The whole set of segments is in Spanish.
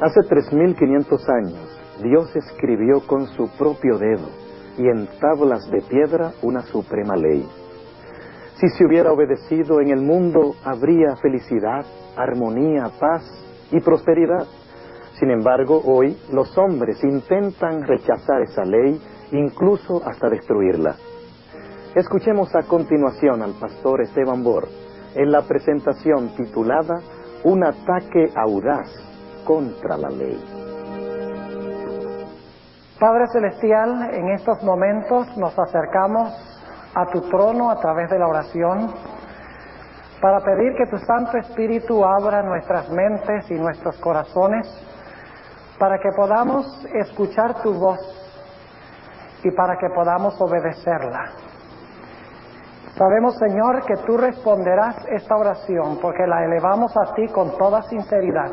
Hace 3500 años, Dios escribió con su propio dedo y en tablas de piedra una suprema ley. Si se hubiera obedecido, en el mundo habría felicidad, armonía, paz y prosperidad. Sin embargo, hoy los hombres intentan rechazar esa ley, incluso hasta destruirla. Escuchemos a continuación al pastor Esteban Bor en la presentación titulada Un ataque audaz contra la ley. Padre Celestial, en estos momentos nos acercamos a tu trono a través de la oración para pedir que tu Santo Espíritu abra nuestras mentes y nuestros corazones para que podamos escuchar tu voz y para que podamos obedecerla. Sabemos, Señor, que tú responderás esta oración porque la elevamos a ti con toda sinceridad.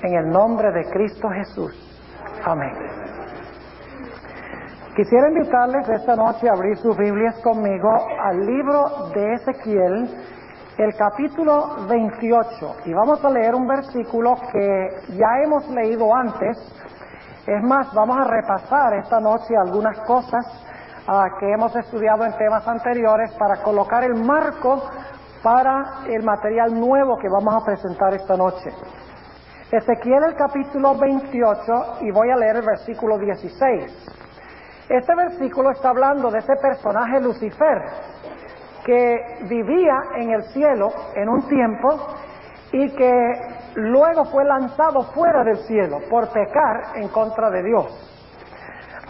En el nombre de Cristo Jesús. Amén. Quisiera invitarles esta noche a abrir sus Biblias conmigo al libro de Ezequiel, el capítulo 28. Y vamos a leer un versículo que ya hemos leído antes. Es más, vamos a repasar esta noche algunas cosas que hemos estudiado en temas anteriores para colocar el marco para el material nuevo que vamos a presentar esta noche. Ezequiel el capítulo 28 y voy a leer el versículo 16. Este versículo está hablando de ese personaje Lucifer que vivía en el cielo en un tiempo y que luego fue lanzado fuera del cielo por pecar en contra de Dios.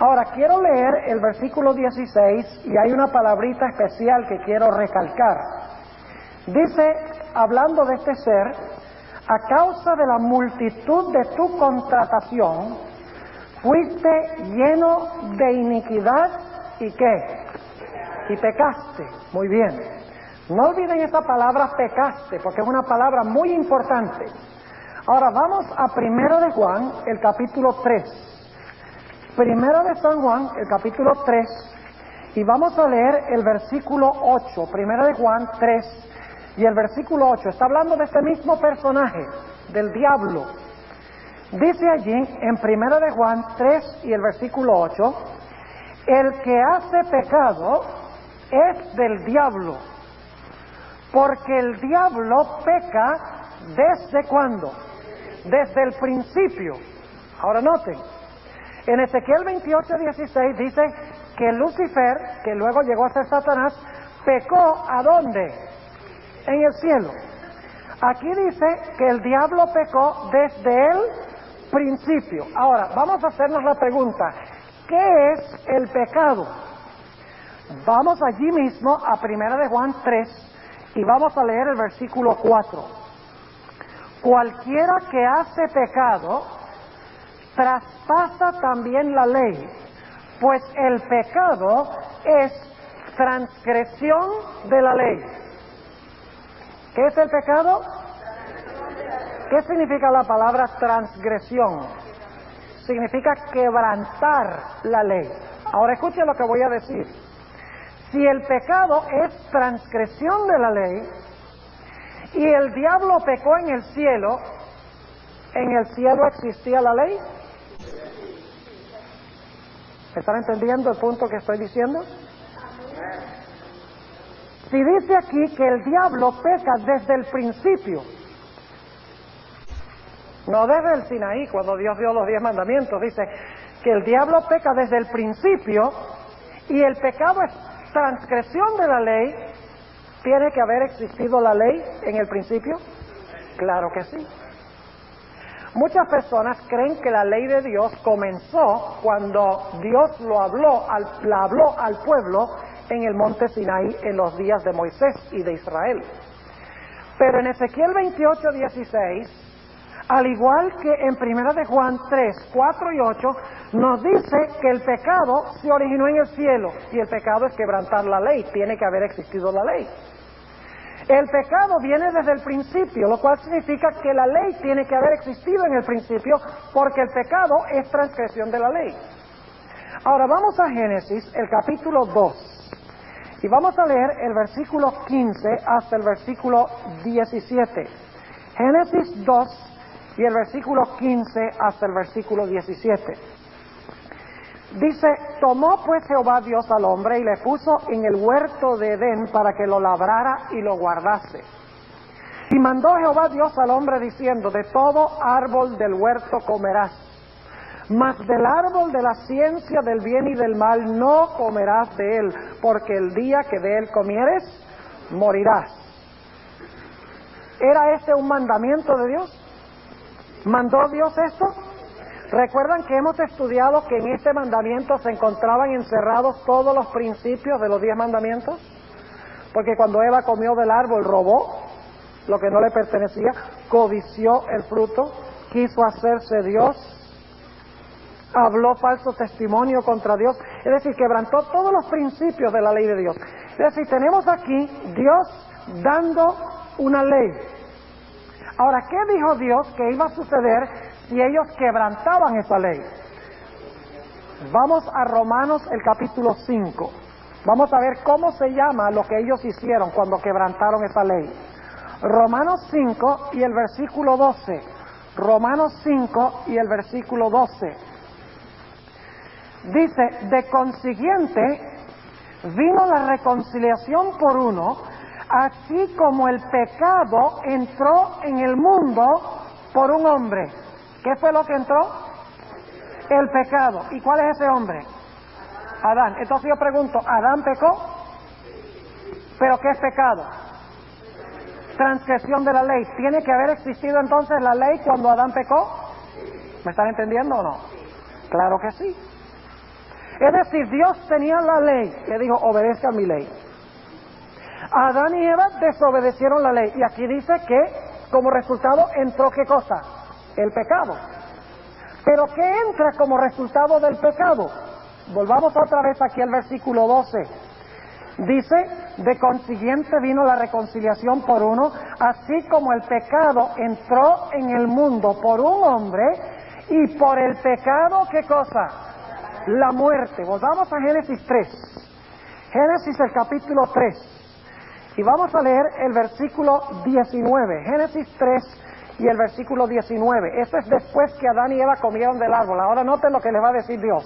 Ahora quiero leer el versículo 16 y hay una palabrita especial que quiero recalcar. Dice, hablando de este ser, a causa de la multitud de tu contratación, fuiste lleno de iniquidad y ¿qué? Y pecaste. Muy bien. No olviden esa palabra pecaste, porque es una palabra muy importante. Ahora vamos a 1 de Juan, el capítulo 3. Primero de San Juan, el capítulo 3, y vamos a leer el versículo 8. Primero de Juan 3 y el versículo 8. Está hablando de este mismo personaje, del diablo. Dice allí, en Primero de Juan 3 y el versículo 8, el que hace pecado es del diablo, porque el diablo peca ¿desde cuándo? Desde el principio. Ahora noten, en Ezequiel 28:16 dice que Lucifer, que luego llegó a ser Satanás, pecó ¿a dónde? En el cielo. Aquí dice que el diablo pecó desde el principio. Ahora, vamos a hacernos la pregunta, ¿qué es el pecado? Vamos allí mismo a 1 de Juan 3 y vamos a leer el versículo 4. Cualquiera que hace pecado traspasa también la ley, pues el pecado es transgresión de la ley. ¿Qué es el pecado? ¿Qué significa la palabra transgresión? Significa quebrantar la ley. Ahora escuchen lo que voy a decir. Si el pecado es transgresión de la ley y el diablo pecó ¿en el cielo existía la ley? ¿Están entendiendo el punto que estoy diciendo? Si dice aquí que el diablo peca desde el principio, no desde el Sinaí, cuando Dios dio los 10 mandamientos, dice que el diablo peca desde el principio y el pecado es transgresión de la ley, ¿tiene que haber existido la ley en el principio? Claro que sí. Muchas personas creen que la ley de Dios comenzó cuando Dios la habló al pueblo en el monte Sinaí en los días de Moisés y de Israel. Pero en Ezequiel 28:16, al igual que en 1 de Juan 3, 4 y 8, nos dice que el pecado se originó en el cielo y el pecado es quebrantar la ley, tiene que haber existido la ley. El pecado viene desde el principio, lo cual significa que la ley tiene que haber existido en el principio porque el pecado es transgresión de la ley. Ahora vamos a Génesis, el capítulo 2, y vamos a leer el versículo 15 hasta el versículo 17. Génesis 2 y el versículo 15 hasta el versículo 17. Dice, tomó pues Jehová Dios al hombre y le puso en el huerto de Edén para que lo labrara y lo guardase. Y mandó Jehová Dios al hombre diciendo, de todo árbol del huerto comerás, mas del árbol de la ciencia del bien y del mal no comerás de él, porque el día que de él comieres, morirás. ¿Era este un mandamiento de Dios? ¿Mandó Dios esto? ¿Recuerdan que hemos estudiado que en este mandamiento se encontraban encerrados todos los principios de los 10 mandamientos? Porque cuando Eva comió del árbol, robó lo que no le pertenecía, codició el fruto, quiso hacerse Dios, habló falso testimonio contra Dios, es decir, quebrantó todos los principios de la ley de Dios. Es decir, tenemos aquí Dios dando una ley. Ahora, ¿qué dijo Dios que iba a suceder si ellos quebrantaban esa ley? Vamos a Romanos el capítulo 5. Vamos a ver cómo se llama lo que ellos hicieron cuando quebrantaron esa ley. Romanos 5 y el versículo 12. Romanos 5 y el versículo 12. Dice, de consiguiente, vino la reconciliación por uno, así como el pecado entró en el mundo por un hombre. ¿Qué fue lo que entró? El pecado. ¿Y cuál es ese hombre? Adán. Entonces yo pregunto, ¿Adán pecó? ¿Pero qué es pecado? Transgresión de la ley. ¿Tiene que haber existido entonces la ley cuando Adán pecó? ¿Me están entendiendo o no? Claro que sí. Es decir, Dios tenía la ley, le dijo, obedezcan mi ley. Adán y Eva desobedecieron la ley, y aquí dice que como resultado entró ¿qué cosa? El pecado. ¿Pero qué entra como resultado del pecado? Volvamos otra vez aquí al versículo 12. Dice, de consiguiente vino la reconciliación por uno, así como el pecado entró en el mundo por un hombre, y por el pecado, ¿qué cosa? La muerte. Volvamos a Génesis 3. Génesis el capítulo 3. Y vamos a leer el versículo 19. Génesis 3 y el versículo 19. Esto es después que Adán y Eva comieron del árbol. Ahora noten lo que les va a decir Dios.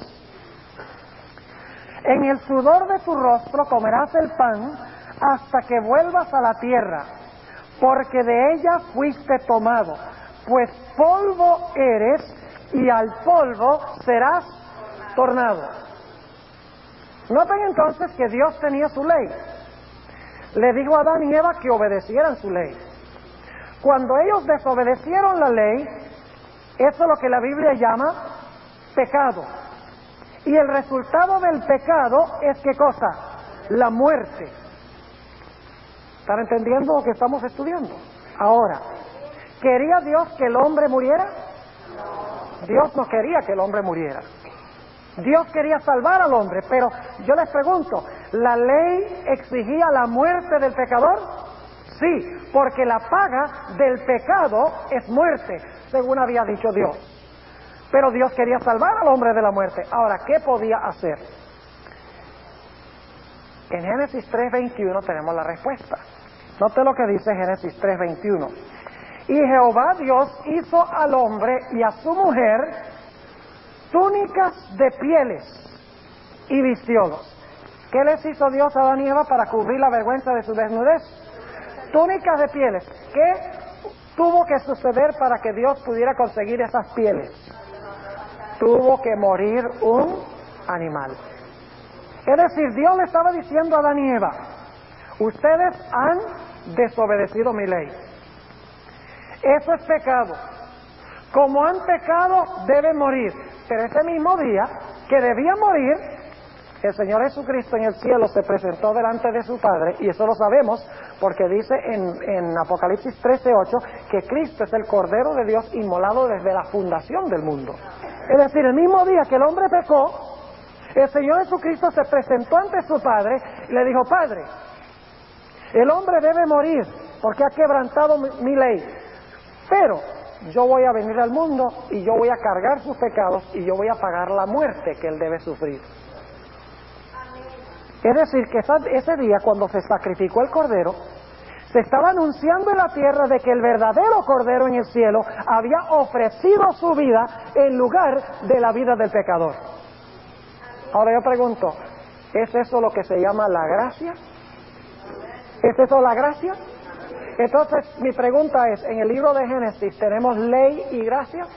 En el sudor de tu rostro comerás el pan hasta que vuelvas a la tierra, porque de ella fuiste tomado, pues polvo eres y al polvo serás tornado. Noten entonces que Dios tenía su ley. Le dijo a Adán y Eva que obedecieran su ley. Cuando ellos desobedecieron la ley, eso es lo que la Biblia llama pecado. Y el resultado del pecado es ¿qué cosa? La muerte. ¿Están entendiendo lo que estamos estudiando? Ahora, ¿quería Dios que el hombre muriera? Dios no quería que el hombre muriera. Dios quería salvar al hombre, pero yo les pregunto, ¿la ley exigía la muerte del pecador? Sí, porque la paga del pecado es muerte, según había dicho Dios. Pero Dios quería salvar al hombre de la muerte. Ahora, ¿qué podía hacer? En Génesis 3:21 tenemos la respuesta. Note lo que dice Génesis 3:21. Y Jehová Dios hizo al hombre y a su mujer túnicas de pieles y vistiólos. ¿Qué les hizo Dios a Adán y Eva para cubrir la vergüenza de su desnudez? Túnicas de pieles. ¿Qué tuvo que suceder para que Dios pudiera conseguir esas pieles? Tuvo que morir un animal. Es decir, Dios le estaba diciendo a Adán y Eva, ustedes han desobedecido mi ley. Eso es pecado. Como han pecado, deben morir. Pero ese mismo día que debían morir, el Señor Jesucristo en el cielo se presentó delante de su Padre, y eso lo sabemos porque dice en Apocalipsis 13:8 que Cristo es el Cordero de Dios inmolado desde la fundación del mundo. Es decir, el mismo día que el hombre pecó, el Señor Jesucristo se presentó ante su Padre y le dijo, Padre, el hombre debe morir porque ha quebrantado mi ley, pero yo voy a venir al mundo y yo voy a cargar sus pecados y yo voy a pagar la muerte que él debe sufrir. Es decir, que ese día cuando se sacrificó el cordero, Se estaba anunciando en la tierra de que el verdadero Cordero en el cielo había ofrecido su vida en lugar de la vida del pecador. Ahora yo pregunto, ¿es eso lo que se llama la gracia? ¿Es eso la gracia? Entonces mi pregunta es, ¿en el libro de Génesis tenemos ley y gracia?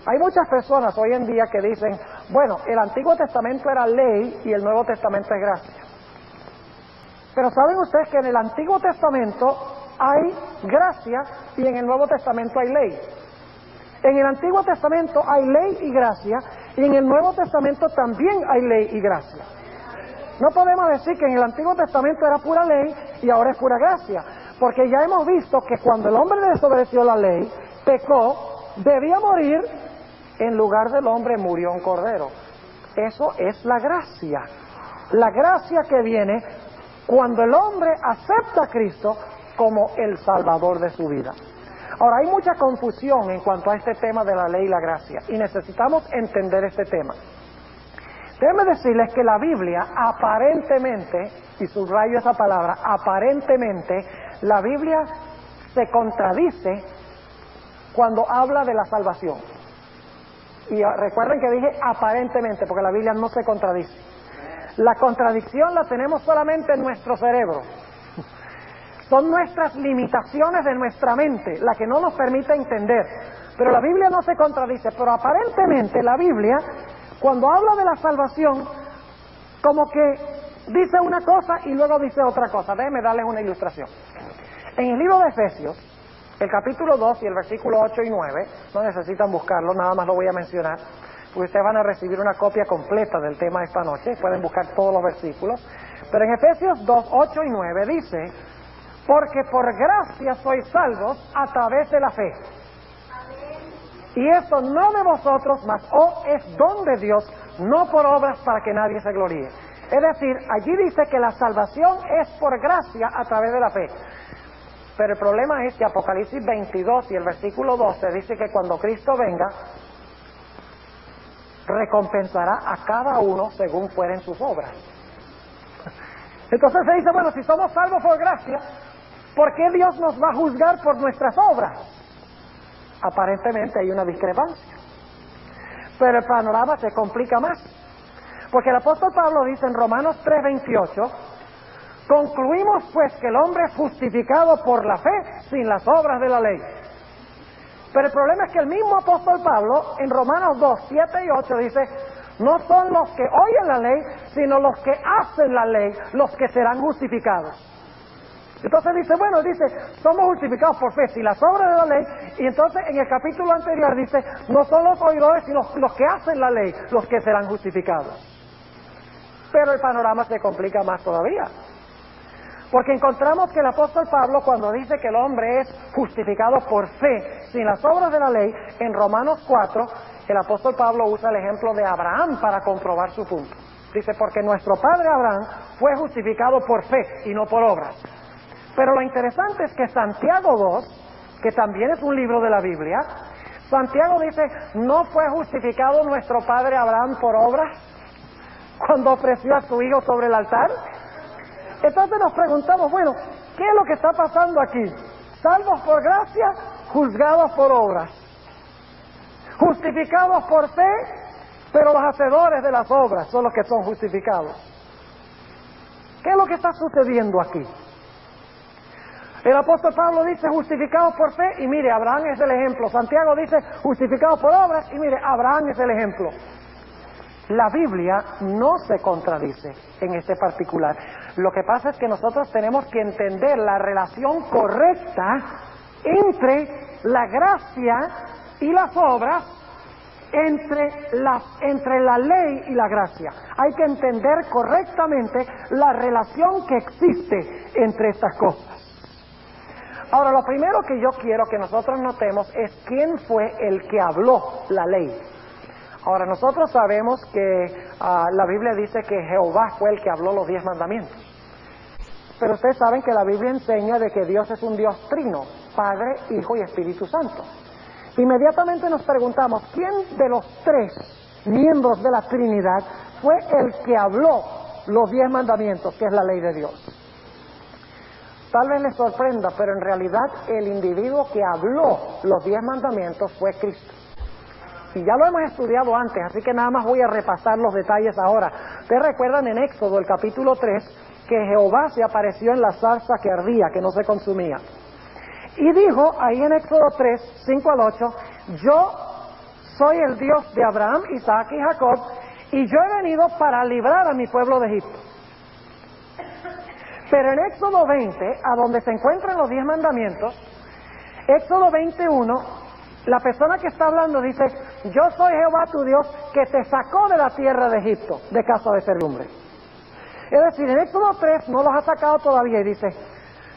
Hay muchas personas hoy en día que dicen, bueno, el Antiguo Testamento era ley y el Nuevo Testamento es gracia. Pero ¿saben ustedes que en el Antiguo Testamento hay gracia y en el Nuevo Testamento hay ley? En el Antiguo Testamento hay ley y gracia y en el Nuevo Testamento también hay ley y gracia. No podemos decir que en el Antiguo Testamento era pura ley y ahora es pura gracia, porque ya hemos visto que cuando el hombre desobedeció la ley, pecó, debía morir, en lugar del hombre murió un cordero. Eso es la gracia que viene cuando el hombre acepta a Cristo como el Salvador de su vida. Ahora, hay mucha confusión en cuanto a este tema de la ley y la gracia, y necesitamos entender este tema. Déjenme decirles que la Biblia aparentemente, y subrayo esa palabra, aparentemente, la Biblia se contradice cuando habla de la salvación. Y recuerden que dije aparentemente, porque la Biblia no se contradice. La contradicción la tenemos solamente en nuestro cerebro. Son nuestras limitaciones de nuestra mente la que no nos permite entender. Pero la Biblia no se contradice, pero aparentemente la Biblia, cuando habla de la salvación, como que dice una cosa y luego dice otra cosa. Déjenme darles una ilustración. En el libro de Efesios, el capítulo 2 y el versículo 8 y 9, no necesitan buscarlo, nada más lo voy a mencionar, porque ustedes van a recibir una copia completa del tema esta noche, pueden buscar todos los versículos. Pero en Efesios 2, 8 y 9 dice, porque por gracia sois salvos a través de la fe. Y esto no de vosotros, mas es don de Dios, no por obras para que nadie se gloríe. Es decir, allí dice que la salvación es por gracia a través de la fe. Pero el problema es que Apocalipsis 22 y el versículo 12 dice que cuando Cristo venga, recompensará a cada uno según fueren sus obras. Entonces se dice, bueno, si somos salvos por gracia, ¿por qué Dios nos va a juzgar por nuestras obras? Aparentemente hay una discrepancia. Pero el panorama se complica más. Porque el apóstol Pablo dice en Romanos 3:28, concluimos pues que el hombre es justificado por la fe sin las obras de la ley. Pero el problema es que el mismo apóstol Pablo en Romanos 2, 7 y 8 dice, no son los que oyen la ley, sino los que hacen la ley, los que serán justificados. Entonces dice, bueno, dice, somos justificados por fe sin las obras de la ley, y entonces en el capítulo anterior dice, no son los oidores, sino los que hacen la ley, los que serán justificados. Pero el panorama se complica más todavía. Porque encontramos que el apóstol Pablo, cuando dice que el hombre es justificado por fe sin las obras de la ley, en Romanos 4, el apóstol Pablo usa el ejemplo de Abraham para comprobar su punto. Dice, porque nuestro padre Abraham fue justificado por fe y no por obras. Pero lo interesante es que Santiago 2, que también es un libro de la Biblia, Santiago dice, ¿no fue justificado nuestro padre Abraham por obras cuando ofreció a su hijo sobre el altar? Entonces nos preguntamos, bueno, ¿qué es lo que está pasando aquí? Salvos por gracia, juzgados por obras. Justificados por fe, pero los hacedores de las obras son los que son justificados. ¿Qué es lo que está sucediendo aquí? El apóstol Pablo dice justificados por fe y mire, Abraham es el ejemplo. Santiago dice justificados por obras y mire, Abraham es el ejemplo. La Biblia no se contradice en este particular. Lo que pasa es que nosotros tenemos que entender la relación correcta entre la gracia y las obras, entre la ley y la gracia. Hay que entender correctamente la relación que existe entre estas cosas. Ahora, lo primero que yo quiero que nosotros notemos es quién fue el que habló la ley. Ahora, nosotros sabemos que la Biblia dice que Jehová fue el que habló los 10 mandamientos. Pero ustedes saben que la Biblia enseña de que Dios es un Dios trino, Padre, Hijo y Espíritu Santo. Inmediatamente nos preguntamos, ¿quién de los 3 miembros de la Trinidad fue el que habló los 10 mandamientos, que es la ley de Dios? Tal vez les sorprenda, pero en realidad el individuo que habló los 10 mandamientos fue Cristo. Y ya lo hemos estudiado antes, así que nada más voy a repasar los detalles ahora. Ustedes recuerdan en Éxodo, el capítulo 3, que Jehová se apareció en la zarza que ardía, que no se consumía. Y dijo, ahí en Éxodo 3, 5 al 8, yo soy el Dios de Abraham, Isaac y Jacob, y yo he venido para librar a mi pueblo de Egipto. Pero en Éxodo 20, a donde se encuentran los 10 mandamientos, Éxodo 21, la persona que está hablando dice, yo soy Jehová tu Dios que te sacó de la tierra de Egipto, de casa de servidumbre. Es decir, en Éxodo 3 no los ha sacado todavía y dice,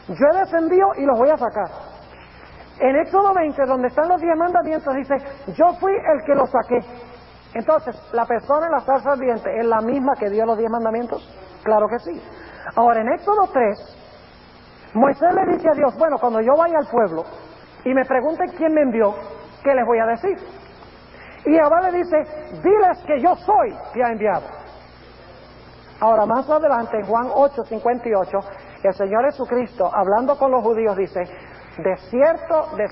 yo he descendido y los voy a sacar. En Éxodo 20, donde están los 10 mandamientos, dice, yo fui el que los saqué. Entonces, ¿la persona en la zarza ardiente es la misma que dio los 10 mandamientos? Claro que sí. Ahora, en Éxodo 3, Moisés le dice a Dios, bueno, cuando yo vaya al pueblo y me pregunten quién me envió, ¿qué les voy a decir? Y Jehová le dice, diles que yo soy que ha enviado. Ahora, más adelante, en Juan 8:58, el Señor Jesucristo, hablando con los judíos, dice, de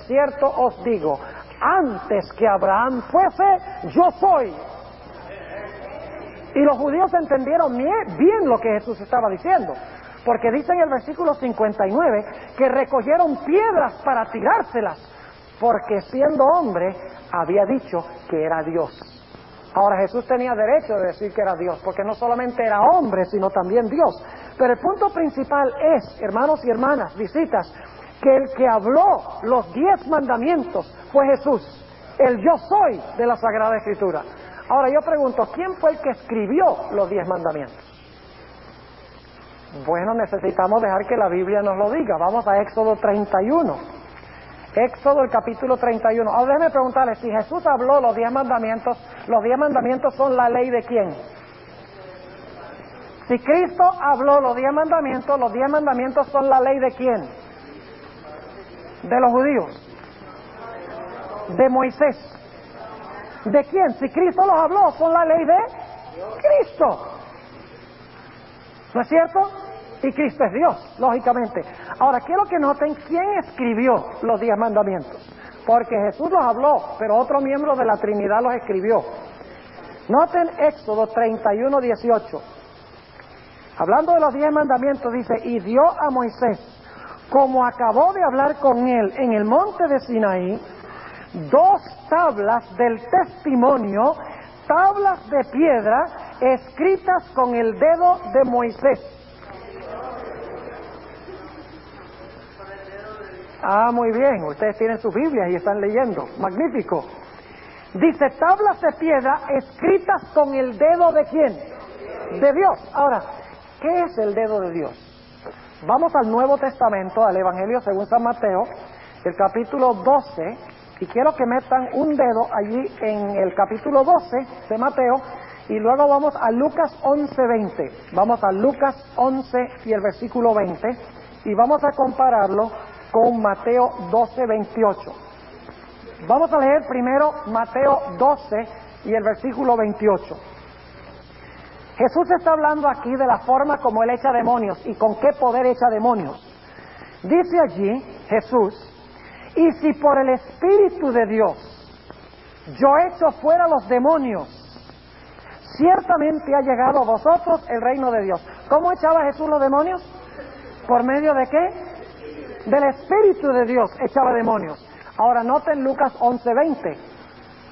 cierto os digo, antes que Abraham fuese, yo soy. Y los judíos entendieron bien lo que Jesús estaba diciendo, porque dice en el versículo 59 que recogieron piedras para tirárselas, porque siendo hombre había dicho que era Dios. Ahora Jesús tenía derecho de decir que era Dios, porque no solamente era hombre, sino también Dios. Pero el punto principal es, hermanos y hermanas, visitas, que el que habló los 10 mandamientos fue Jesús, el yo soy de la Sagrada Escritura. Ahora yo pregunto, ¿quién fue el que escribió los 10 mandamientos? Bueno, necesitamos dejar que la Biblia nos lo diga. Vamos a Éxodo 31. Éxodo, el capítulo 31. Ahora déjenme preguntarles, si Jesús habló los 10 mandamientos son la ley ¿de quién? Si Cristo habló los 10 mandamientos son la ley ¿de quién? De los judíos. De Moisés. ¿De quién? Si Cristo los habló, son la ley de Cristo. ¿No es cierto? Y Cristo es Dios, lógicamente. Ahora, quiero que noten quién escribió los 10 mandamientos. Porque Jesús los habló, pero otro miembro de la Trinidad los escribió. Noten Éxodo 31, 18. Hablando de los 10 mandamientos, dice, y dio a Moisés, como acabó de hablar con él en el monte de Sinaí, 2 tablas del testimonio, tablas de piedra, escritas con el dedo de Moisés. Ah, muy bien, ustedes tienen sus Biblias y están leyendo, magnífico. Dice, tablas de piedra escritas con el dedo ¿de quién? De Dios. Ahora, ¿qué es el dedo de Dios? Vamos al Nuevo Testamento, al Evangelio según San Mateo, el capítulo 12, y quiero que metan un dedo allí en el capítulo 12 de Mateo, y luego vamos a Lucas 11:20. Vamos a Lucas 11 y el versículo 20, y vamos a compararlo con Mateo 12:28. Vamos a leer primero Mateo 12 y el versículo 28. Jesús está hablando aquí de la forma como Él echa demonios y con qué poder echa demonios. Dice allí Jesús, y si por el Espíritu de Dios yo echo fuera los demonios, ciertamente ha llegado a vosotros el reino de Dios. ¿Cómo echaba Jesús los demonios? ¿Por medio de qué? Del Espíritu de Dios echaba demonios. Ahora noten Lucas 11:20.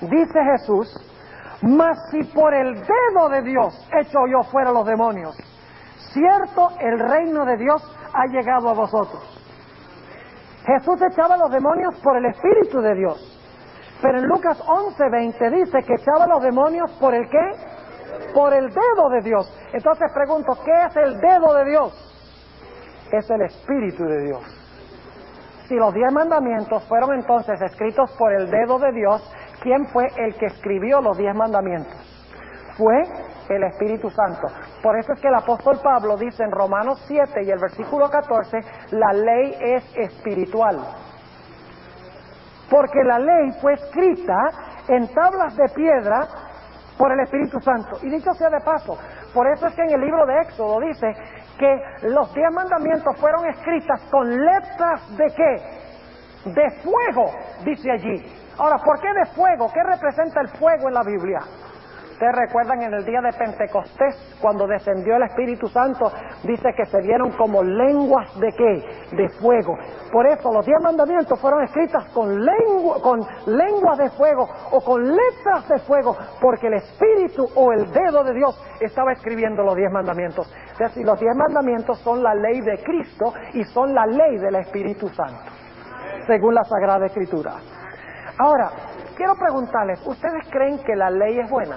Dice Jesús, mas si por el dedo de Dios echo yo fuera los demonios, cierto, el reino de Dios ha llegado a vosotros. Jesús echaba los demonios por el Espíritu de Dios. Pero en Lucas 11:20 dice que echaba los demonios por el ¿qué? Por el dedo de Dios. Entonces pregunto, ¿qué es el dedo de Dios? Es el Espíritu de Dios. Si los 10 mandamientos fueron entonces escritos por el dedo de Dios, ¿quién fue el que escribió los 10 mandamientos? Fue el Espíritu Santo. Por eso es que el apóstol Pablo dice en Romanos 7 y el versículo 14, la ley es espiritual. Porque la ley fue escrita en tablas de piedra por el Espíritu Santo. Y dicho sea de paso, por eso es que en el libro de Éxodo dice que los 10 mandamientos fueron escritas con letras ¿de qué? De fuego, dice allí. Ahora, ¿por qué de fuego? ¿Qué representa el fuego en la Biblia? Ustedes recuerdan en el día de Pentecostés, cuando descendió el Espíritu Santo, dice que se vieron como lenguas ¿de qué? De fuego. Por eso los 10 mandamientos fueron escritas con lenguas de fuego o con letras de fuego, porque el Espíritu o el dedo de Dios estaba escribiendo los 10 mandamientos. Es decir, los 10 mandamientos son la ley de Cristo y son la ley del Espíritu Santo, según la Sagrada Escritura. Ahora, quiero preguntarles, ¿ustedes creen que la ley es buena?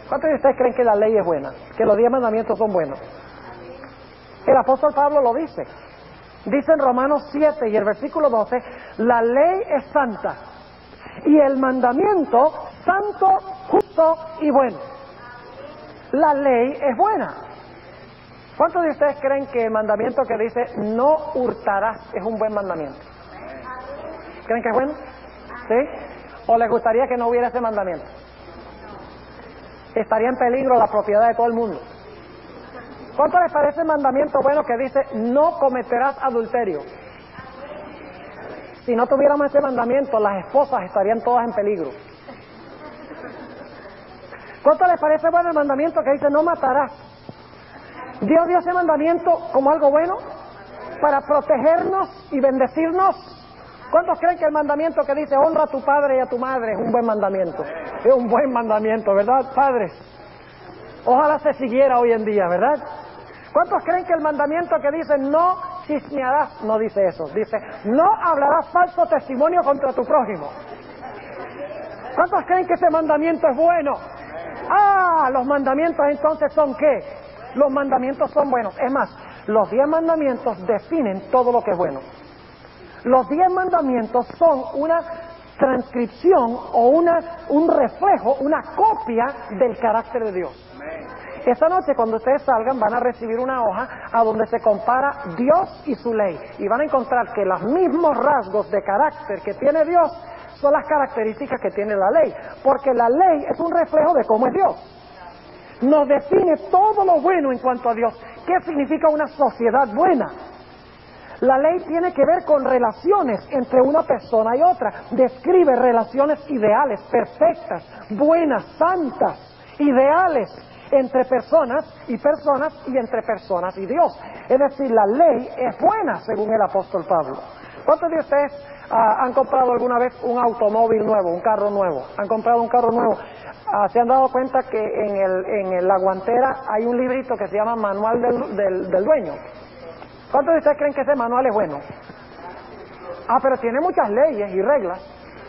¿Cuántos de ustedes creen que la ley es buena? Que los 10 mandamientos son buenos. El apóstol Pablo lo dice. Dice en Romanos 7 y el versículo 12, la ley es santa y el mandamiento santo, justo y bueno. La ley es buena. ¿Cuántos de ustedes creen que el mandamiento que dice no hurtarás es un buen mandamiento? ¿Creen que es bueno? ¿Sí? ¿O les gustaría que no hubiera ese mandamiento? Estaría en peligro la propiedad de todo el mundo. ¿Cuánto les parece el mandamiento bueno que dice no cometerás adulterio? Si no tuviéramos ese mandamiento, las esposas estarían todas en peligro. ¿Cuánto les parece bueno el mandamiento que dice no matarás? Dios dio ese mandamiento como algo bueno para protegernos y bendecirnos. ¿Cuántos creen que el mandamiento que dice honra a tu padre y a tu madre es un buen mandamiento? Es un buen mandamiento, ¿verdad, padres? Ojalá se siguiera hoy en día, ¿verdad? ¿Cuántos creen que el mandamiento que dice no chismearás, no dice eso? Dice no hablarás falso testimonio contra tu prójimo. ¿Cuántos creen que ese mandamiento es bueno? Ah, los mandamientos entonces ¿son qué? Los mandamientos son buenos. Es más, los 10 mandamientos definen todo lo que es bueno. Los 10 mandamientos son una transcripción o un reflejo, una copia del carácter de Dios. Esta noche cuando ustedes salgan van a recibir una hoja a donde se compara Dios y su ley. Y van a encontrar que los mismos rasgos de carácter que tiene Dios son las características que tiene la ley. Porque la ley es un reflejo de cómo es Dios. Nos define todo lo bueno en cuanto a Dios. ¿Qué significa una sociedad buena? La ley tiene que ver con relaciones entre una persona y otra. Describe relaciones ideales, perfectas, buenas, santas, ideales entre personas y entre personas y Dios. Es decir, la ley es buena según el apóstol Pablo. ¿Cuántos de ustedes han comprado alguna vez un automóvil nuevo, un carro nuevo? ¿Han comprado un carro nuevo? ¿Se han dado cuenta que en la guantera hay un librito que se llama Manual del Dueño? ¿Cuántos de ustedes creen que ese manual es bueno? Pero tiene muchas leyes y reglas,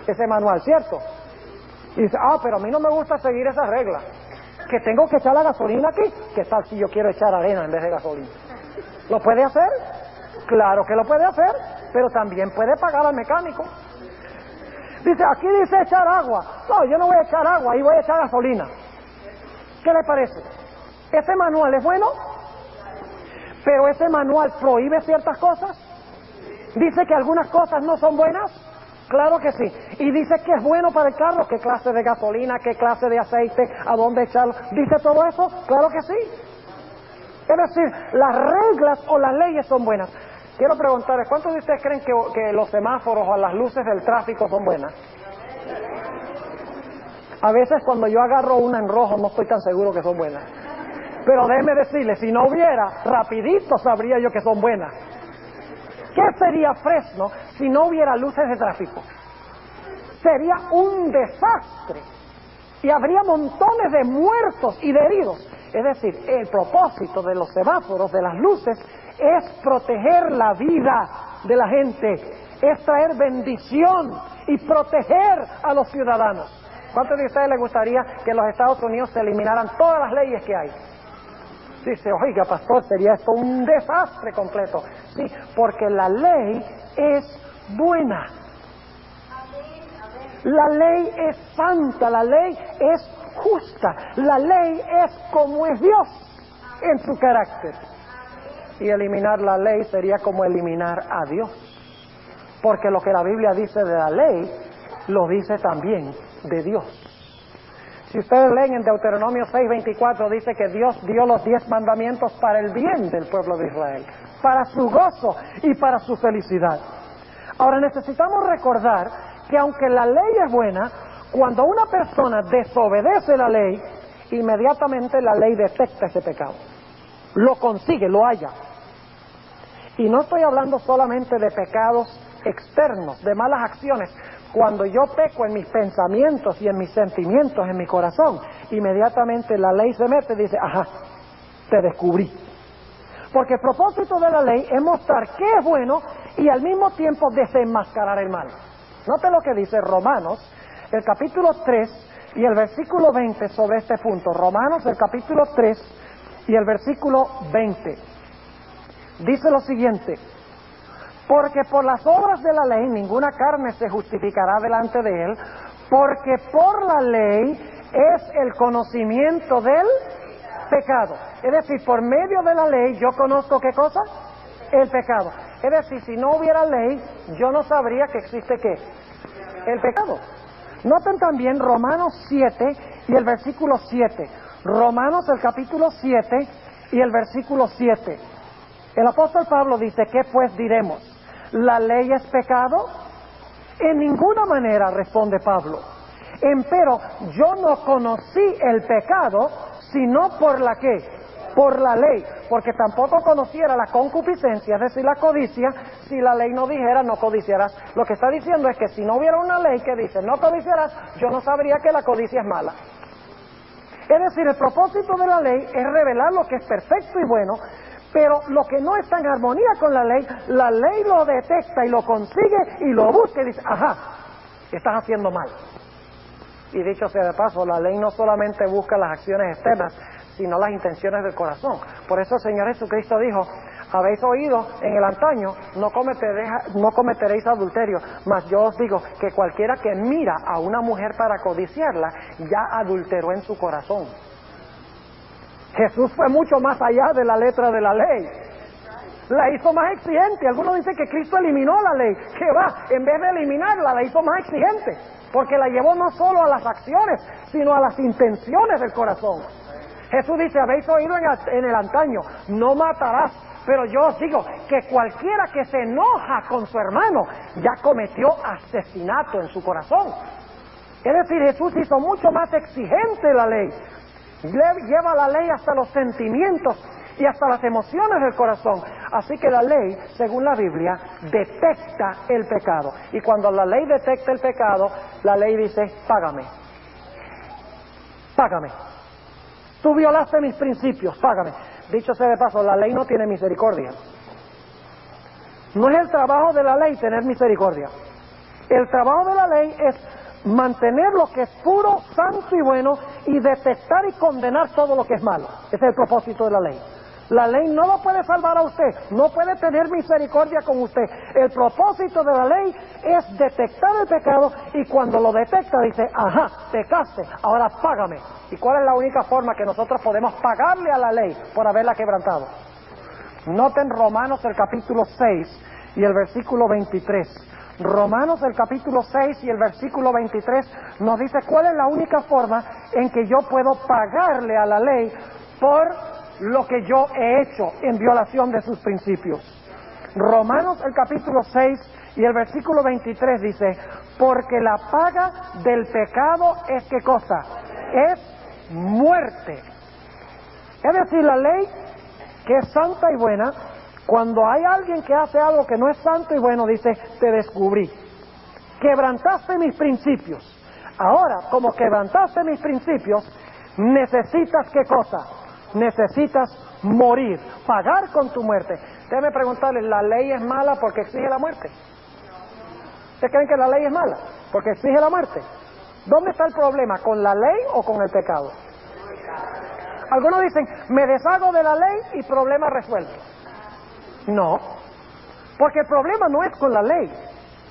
ese manual, ¿cierto? Y dice, pero a mí no me gusta seguir esas reglas. Que tengo que echar la gasolina aquí, ¿qué tal si yo quiero echar arena en vez de gasolina? ¿Lo puede hacer? Claro que lo puede hacer, pero también puede pagar al mecánico. Dice, aquí dice echar agua. No, yo no voy a echar agua, ahí voy a echar gasolina. ¿Qué le parece? ¿Ese manual es bueno? Pero ese manual prohíbe ciertas cosas. Dice que algunas cosas no son buenas. Claro que sí. Y dice que es bueno para el carro. ¿Qué clase de gasolina? ¿Qué clase de aceite? ¿A dónde echarlo? ¿Dice todo eso? Claro que sí. Es decir, las reglas o las leyes son buenas. Quiero preguntarles, ¿cuántos de ustedes creen que los semáforos o las luces del tráfico son buenas? A veces cuando yo agarro una en rojo no estoy tan seguro que son buenas. Pero déjeme decirle, si no hubiera, rapidito sabría yo que son buenas. ¿Qué sería Fresno si no hubiera luces de tráfico? Sería un desastre. Y habría montones de muertos y de heridos. Es decir, el propósito de los semáforos, de las luces, es proteger la vida de la gente. Es traer bendición y proteger a los ciudadanos. ¿Cuántos de ustedes les gustaría que en los Estados Unidos se eliminaran todas las leyes que hay? Dice, oiga, pastor, sería esto un desastre completo. Sí, porque la ley es buena. La ley es santa, la ley es justa, la ley es como es Dios en su carácter. Y eliminar la ley sería como eliminar a Dios. Porque lo que la Biblia dice de la ley, lo dice también de Dios. Si ustedes leen en Deuteronomio 6:24, dice que Dios dio los 10 mandamientos para el bien del pueblo de Israel, para su gozo y para su felicidad. Ahora necesitamos recordar que aunque la ley es buena, cuando una persona desobedece la ley, inmediatamente la ley detecta ese pecado. Lo consigue, lo halla. Y no estoy hablando solamente de pecados externos, de malas acciones. Cuando yo peco en mis pensamientos y en mis sentimientos, en mi corazón, inmediatamente la ley se mete y dice, ajá, te descubrí. Porque el propósito de la ley es mostrar qué es bueno y al mismo tiempo desenmascarar el mal. Note lo que dice Romanos, el capítulo 3 y el versículo 20 sobre este punto. Romanos, el capítulo 3 y el versículo 20. Dice lo siguiente: porque por las obras de la ley ninguna carne se justificará delante de él, porque por la ley es el conocimiento del pecado. Es decir, por medio de la ley yo conozco ¿qué cosa? El pecado. Es decir, si no hubiera ley, yo no sabría que existe ¿qué? El pecado. Noten también Romanos 7 y el versículo 7. Romanos el capítulo 7 y el versículo 7. El apóstol Pablo dice, ¿qué pues diremos? ¿La ley es pecado? En ninguna manera, responde Pablo. Empero yo no conocí el pecado, sino por la ¿qué? Por la ley, porque tampoco conociera la concupiscencia, es decir, la codicia, si la ley no dijera no codiciarás. Lo que está diciendo es que si no hubiera una ley que dice no codiciarás, yo no sabría que la codicia es mala. Es decir, el propósito de la ley es revelar lo que es perfecto y bueno, pero lo que no está en armonía con la ley lo detecta y lo consigue y lo busca y dice, ajá, estás haciendo mal. Y dicho sea de paso, la ley no solamente busca las acciones externas, sino las intenciones del corazón. Por eso el Señor Jesucristo dijo, habéis oído en el antaño, no cometeréis adulterio, mas yo os digo que cualquiera que mira a una mujer para codiciarla, ya adulteró en su corazón. Jesús fue mucho más allá de la letra de la ley. La hizo más exigente. Algunos dicen que Cristo eliminó la ley. ¿Qué va? En vez de eliminarla, la hizo más exigente. Porque la llevó no solo a las acciones, sino a las intenciones del corazón. Jesús dice, habéis oído en el antaño, no matarás. Pero yo os digo que cualquiera que se enoja con su hermano, ya cometió asesinato en su corazón. Es decir, Jesús hizo mucho más exigente la ley. Lleva la ley hasta los sentimientos y hasta las emociones del corazón. Así que la ley, según la Biblia, detecta el pecado. Y cuando la ley detecta el pecado, la ley dice, págame. Págame. Tú violaste mis principios, págame. Dicho sea de paso, la ley no tiene misericordia. No es el trabajo de la ley tener misericordia. El trabajo de la ley es mantener lo que es puro, santo y bueno y detectar y condenar todo lo que es malo. Ese es el propósito de la ley. La ley no lo puede salvar a usted, no puede tener misericordia con usted. El propósito de la ley es detectar el pecado y cuando lo detecta dice, ajá, pecaste, ahora págame. ¿Y cuál es la única forma que nosotros podemos pagarle a la ley por haberla quebrantado? Noten Romanos el capítulo 6 y el versículo 23. Romanos el capítulo 6 y el versículo 23 nos dice cuál es la única forma en que yo puedo pagarle a la ley por lo que yo he hecho en violación de sus principios. Romanos el capítulo 6 y el versículo 23 dice, porque la paga del pecado es ¿qué cosa? Es muerte. Es decir, la ley que es santa y buena, cuando hay alguien que hace algo que no es santo y bueno, dice, te descubrí. Quebrantaste mis principios. Ahora, como quebrantaste mis principios, necesitas ¿qué cosa? Necesitas morir, pagar con tu muerte. Déjeme preguntarle, ¿la ley es mala porque exige la muerte? ¿Ustedes creen que la ley es mala porque exige la muerte? ¿Dónde está el problema? ¿Con la ley o con el pecado? Algunos dicen, me deshago de la ley y problema resuelto. No, porque el problema no es con la ley.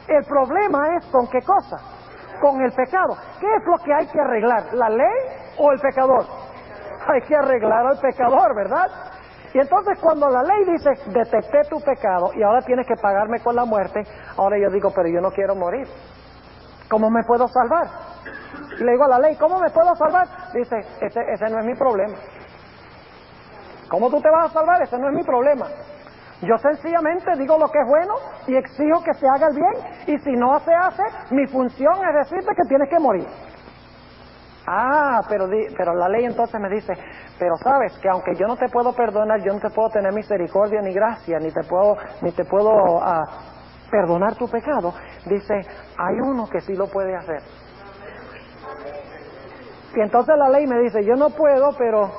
El problema es con ¿qué cosa? Con el pecado. ¿Qué es lo que hay que arreglar? ¿La ley o el pecador? Hay que arreglar al pecador, ¿verdad? Y entonces cuando la ley dice, detecté tu pecado y ahora tienes que pagarme con la muerte, ahora yo digo, pero yo no quiero morir. ¿Cómo me puedo salvar? Y le digo a la ley, ¿cómo me puedo salvar? Dice, ese no es mi problema. ¿Cómo tú te vas a salvar? Ese no es mi problema. Yo sencillamente digo lo que es bueno y exijo que se haga el bien, y si no se hace, mi función es decirte que tienes que morir. Ah, pero la ley entonces me dice, pero sabes que aunque yo no te puedo perdonar, yo no te puedo tener misericordia ni gracia, ni te puedo perdonar tu pecado. Dice, hay uno que sí lo puede hacer. Y entonces la ley me dice, yo no puedo, pero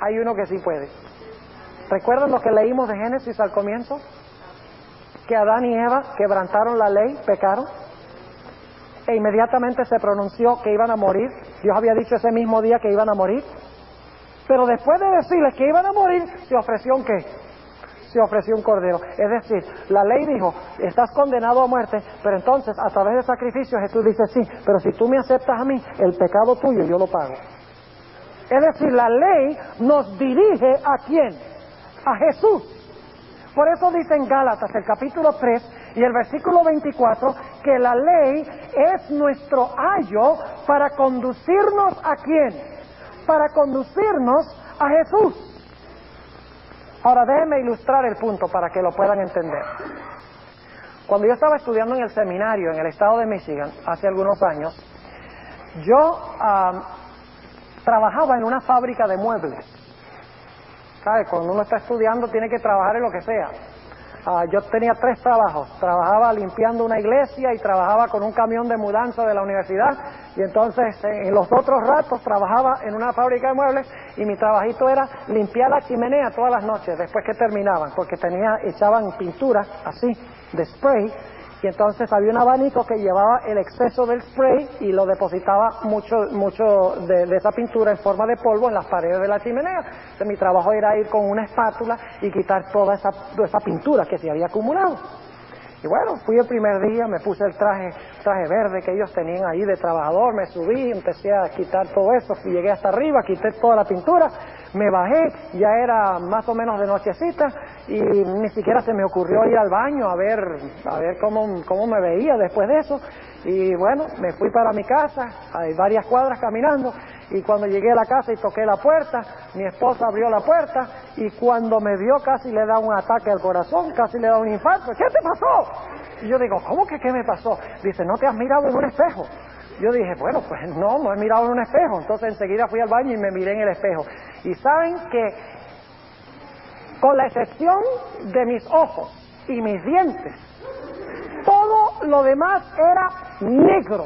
hay uno que sí puede. ¿Recuerdan lo que leímos de Génesis al comienzo? Que Adán y Eva quebrantaron la ley, pecaron, e inmediatamente se pronunció que iban a morir. Dios había dicho ese mismo día que iban a morir, pero después de decirles que iban a morir, se ofreció un ¿qué? Se ofreció un cordero. Es decir, la ley dijo, estás condenado a muerte, pero entonces a través del sacrificio Jesús dice, sí, pero si tú me aceptas a mí, el pecado tuyo yo lo pago. Es decir, la ley nos dirige ¿a quién? A Jesús. Por eso dice en Gálatas, el capítulo 3 y el versículo 24, que la ley es nuestro ayo para conducirnos ¿a quién? Para conducirnos a Jesús. Ahora déjenme ilustrar el punto para que lo puedan entender. Cuando yo estaba estudiando en el seminario en el estado de Michigan, hace algunos años, yo trabajaba en una fábrica de muebles. ¿Sabe? Cuando uno está estudiando tiene que trabajar en lo que sea. Yo tenía 3 trabajos. Trabajaba limpiando una iglesia y trabajaba con un camión de mudanza de la universidad. Y entonces en los otros ratos trabajaba en una fábrica de muebles y mi trabajito era limpiar la chimenea todas las noches después que terminaban, porque echaban pintura así de spray. Y entonces había un abanico que llevaba el exceso del spray y lo depositaba mucho de esa pintura en forma de polvo en las paredes de la chimenea. Entonces mi trabajo era ir con una espátula y quitar toda esa pintura que se había acumulado. Y bueno, fui el primer día, me puse el traje verde que ellos tenían ahí de trabajador, me subí, empecé a quitar todo eso, llegué hasta arriba, quité toda la pintura, me bajé, ya era más o menos de nochecita y ni siquiera se me ocurrió ir al baño a ver cómo me veía después de eso. Y bueno, me fui para mi casa, hay varias cuadras caminando, y cuando llegué a la casa y toqué la puerta, mi esposa abrió la puerta y cuando me vio casi le da un ataque al corazón, casi le da un infarto. ¿Qué te pasó? Y yo digo, ¿cómo que qué me pasó? Dice, ¿no te has mirado en un espejo? Yo dije, bueno, pues no he mirado en un espejo. Entonces enseguida fui al baño y me miré en el espejo. Y saben que, con la excepción de mis ojos y mis dientes, todo lo demás era negro,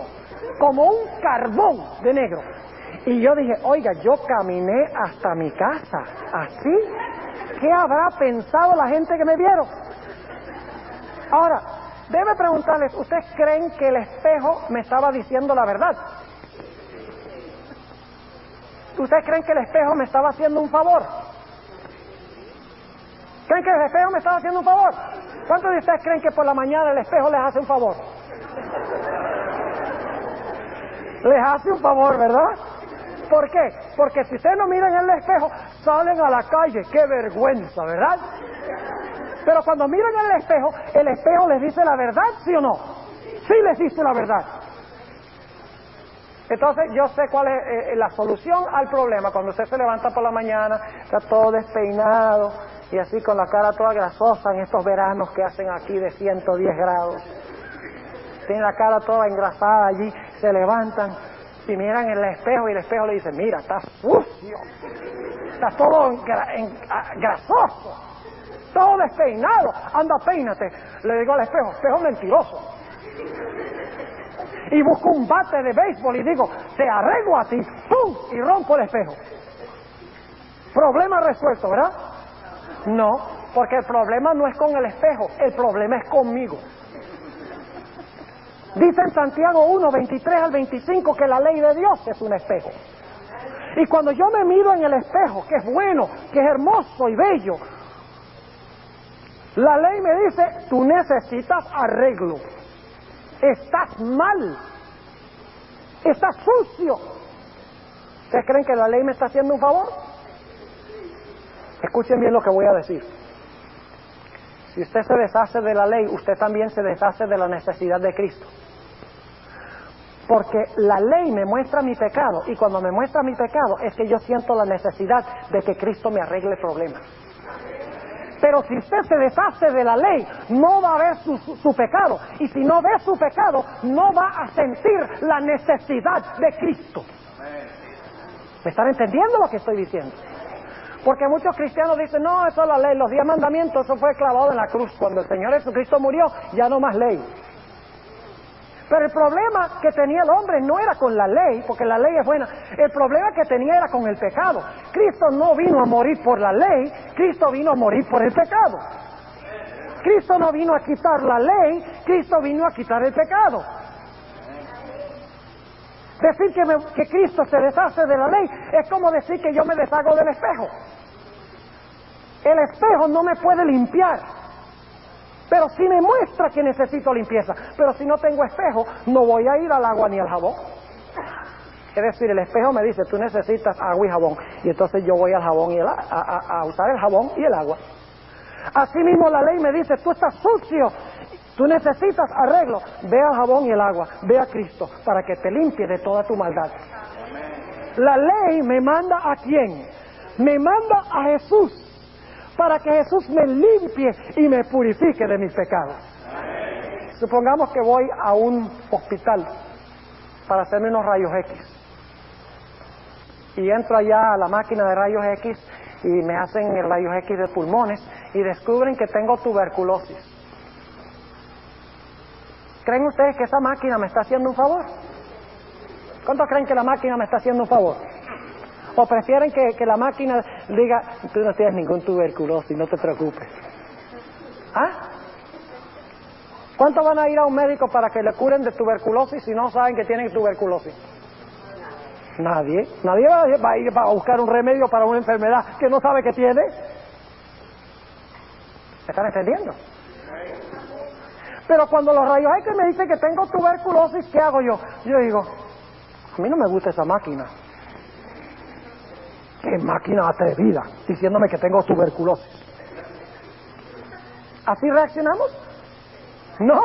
como un carbón de negro. Y yo dije, oiga, yo caminé hasta mi casa, así. ¿Qué habrá pensado la gente que me vieron? Ahora, déjeme preguntarles, ¿ustedes creen que el espejo me estaba diciendo la verdad? ¿Ustedes creen que el espejo me estaba haciendo un favor? ¿Creen que el espejo me estaba haciendo un favor? ¿Cuántos de ustedes creen que por la mañana el espejo les hace un favor? Les hace un favor, ¿verdad? ¿Por qué? Porque si ustedes no miran en el espejo, salen a la calle. ¡Qué vergüenza!, ¿verdad? Pero cuando miran en el espejo les dice la verdad, ¿sí o no? Sí les dice la verdad. Entonces yo sé cuál es la solución al problema. Cuando usted se levanta por la mañana, está todo despeinado y así con la cara toda grasosa en estos veranos que hacen aquí de 110 grados. Tiene la cara toda engrasada allí, se levantan y miran en el espejo y el espejo le dice, mira, estás sucio, estás todo grasoso, todo despeinado, anda, peínate. Le digo al espejo mentiroso. Y busco un bate de béisbol y digo, te arreglo a ti, ¡pum!, y rompo el espejo. Problema resuelto, ¿verdad? No, porque el problema no es con el espejo, el problema es conmigo. Dice en Santiago 1, 23 al 25 que la ley de Dios es un espejo. Y cuando yo me miro en el espejo, que es bueno, que es hermoso y bello, la ley me dice, tú necesitas arreglo. Estás mal. Estás sucio. ¿Ustedes creen que la ley me está haciendo un favor? Escuchen bien lo que voy a decir. Si usted se deshace de la ley, usted también se deshace de la necesidad de Cristo. Porque la ley me muestra mi pecado, y cuando me muestra mi pecado es que yo siento la necesidad de que Cristo me arregle el problema. Pero si usted se deshace de la ley, no va a ver su pecado. Y si no ve su pecado, no va a sentir la necesidad de Cristo. ¿Me están entendiendo lo que estoy diciendo? Porque muchos cristianos dicen, no, eso es la ley, los 10 mandamientos, eso fue clavado en la cruz. Cuando el Señor Jesucristo murió, ya no más ley. Pero el problema que tenía el hombre no era con la ley, porque la ley es buena. El problema que tenía era con el pecado. Cristo no vino a morir por la ley, Cristo vino a morir por el pecado. Cristo no vino a quitar la ley, Cristo vino a quitar el pecado. Decir que Cristo se deshace de la ley es como decir que yo me deshago del espejo. El espejo no me puede limpiar, pero sí me muestra que necesito limpieza. Pero si no tengo espejo, no voy a ir al agua ni al jabón. Es decir, el espejo me dice, tú necesitas agua y jabón, y entonces yo voy al jabón y a usar el jabón y el agua. Asimismo la ley me dice, tú estás sucio, tú necesitas arreglo, ve al jabón y el agua, ve a Cristo para que te limpie de toda tu maldad. La ley me manda ¿a quién? Me manda a Jesús, para que Jesús me limpie y me purifique de mis pecados. Supongamos que voy a un hospital para hacerme unos rayos X. Y entro allá a la máquina de rayos X y me hacen el rayos X de pulmones y descubren que tengo tuberculosis. ¿Creen ustedes que esa máquina me está haciendo un favor? ¿Cuántos creen que la máquina me está haciendo un favor? ¿O prefieren que la máquina diga, tú no tienes ningún tuberculosis, no te preocupes? ¿Ah? ¿Cuántos van a ir a un médico para que le curen de tuberculosis si no saben que tienen tuberculosis? Nadie. Nadie va a ir a buscar un remedio para una enfermedad que no sabe que tiene. ¿Me están entendiendo? Pero cuando los rayos X me dicen que tengo tuberculosis, ¿qué hago yo? Yo digo, a mí no me gusta esa máquina. ¡Qué máquina atrevida! Diciéndome que tengo tuberculosis. ¿Así reaccionamos? ¡No!